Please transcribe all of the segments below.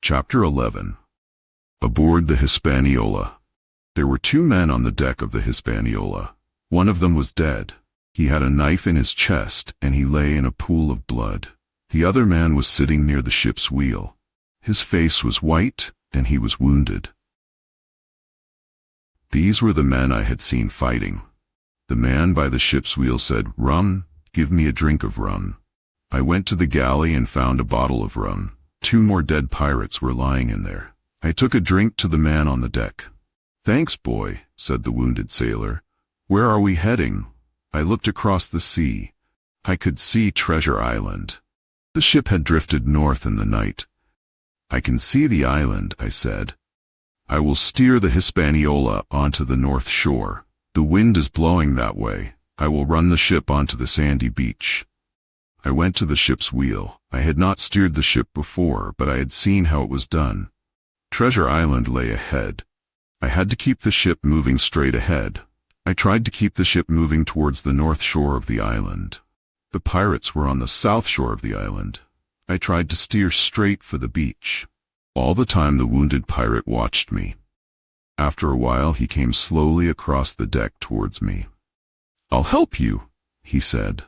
Chapter 11. Aboard the Hispaniola. There were 2 men on the deck of the Hispaniola. One of them was dead. He had a knife in his chest, and he lay in a pool of blood. The other man was sitting near the ship's wheel. His face was white, and he was wounded. These were the men I had seen fighting. The man by the ship's wheel said, "Rum, give me a drink of rum." I went to the galley and found a bottle of rum. 2 more dead pirates were lying in there. I took a drink to the man on the deck. "Thanks, boy," said the wounded sailor. "Where are we heading?" I looked across the sea. I could see Treasure Island. The ship had drifted north in the night. "I can see the island," I said. "I will steer the Hispaniola onto the north shore. The wind is blowing that way. I will run the ship onto the sandy beach." I went to the ship's wheel. I had not steered the ship before, but I had seen how it was done. Treasure Island lay ahead. I had to keep the ship moving straight ahead. I tried to keep the ship moving towards the north shore of the island. The pirates were on the south shore of the island. I tried to steer straight for the beach. All the time the wounded pirate watched me. After a while he came slowly across the deck towards me. "I'll help you," he said.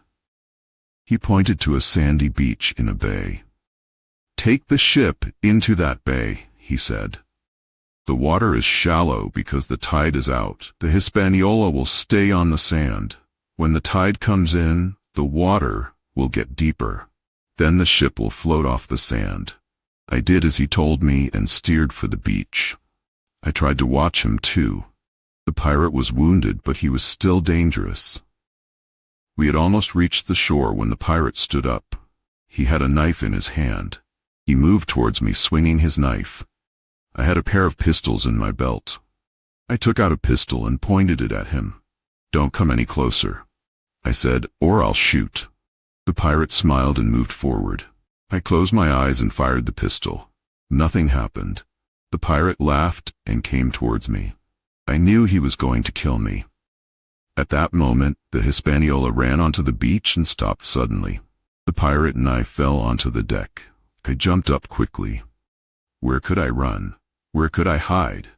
He pointed to a sandy beach in a bay. "Take the ship into that bay," he said. "The water is shallow because the tide is out. The Hispaniola will stay on the sand. When the tide comes in, the water will get deeper. Then the ship will float off the sand." I did as he told me and steered for the beach. I tried to watch him too. The pirate was wounded, but he was still dangerous. We had almost reached the shore when the pirate stood up. He had a knife in his hand. He moved towards me, swinging his knife. I had a pair of pistols in my belt. I took out a pistol and pointed it at him. "Don't come any closer," I said, "or I'll shoot." The pirate smiled and moved forward. I closed my eyes and fired the pistol. Nothing happened. The pirate laughed and came towards me. I knew he was going to kill me. At that moment, the Hispaniola ran onto the beach and stopped suddenly. The pirate and I fell onto the deck. I jumped up quickly. Where could I run? Where could I hide?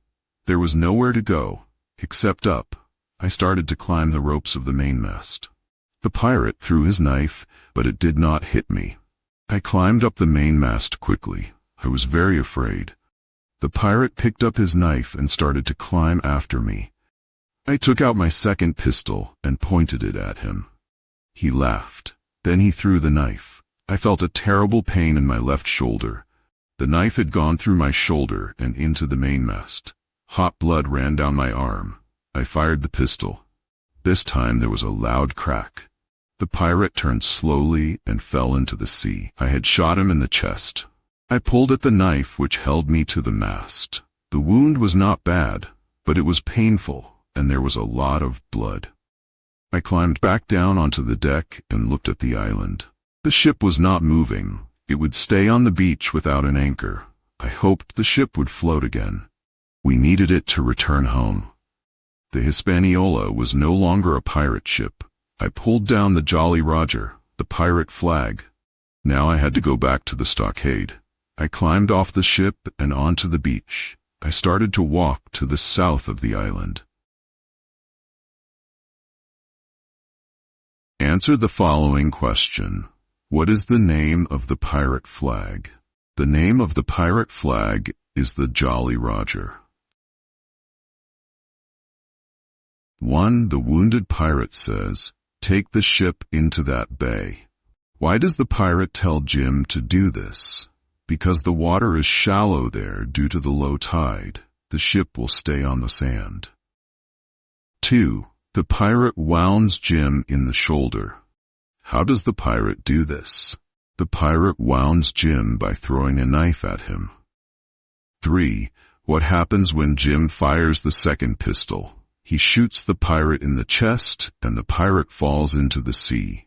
There was nowhere to go, except up. I started to climb the ropes of the mainmast. The pirate threw his knife, but it did not hit me. I climbed up the mainmast quickly. I was very afraid. The pirate picked up his knife and started to climb after me. I took out my second pistol and pointed it at him. He laughed. Then he threw the knife. I felt a terrible pain in my left shoulder. The knife had gone through my shoulder and into the mainmast. Hot blood ran down my arm. I fired the pistol. This time there was a loud crack. The pirate turned slowly and fell into the sea. I had shot him in the chest. I pulled at the knife which held me to the mast. The wound was not bad, but it was painful, and there was a lot of blood. I climbed back down onto the deck and looked at the island. The ship was not moving. It would stay on the beach without an anchor. I hoped the ship would float again. We needed it to return home. The Hispaniola was no longer a pirate ship. I pulled down the Jolly Roger, the pirate flag. Now I had to go back to the stockade. I climbed off the ship and onto the beach. I started to walk to the south of the island. Answer the following question. What is the name of the pirate flag? The name of the pirate flag is the Jolly Roger. 1. The wounded pirate says, "Take the ship into that bay." Why does the pirate tell Jim to do this? Because the water is shallow there due to the low tide. The ship will stay on the sand. 2. The pirate wounds Jim in the shoulder. How does the pirate do this? The pirate wounds Jim by throwing a knife at him. 3. What happens when Jim fires the second pistol? He shoots the pirate in the chest, and the pirate falls into the sea.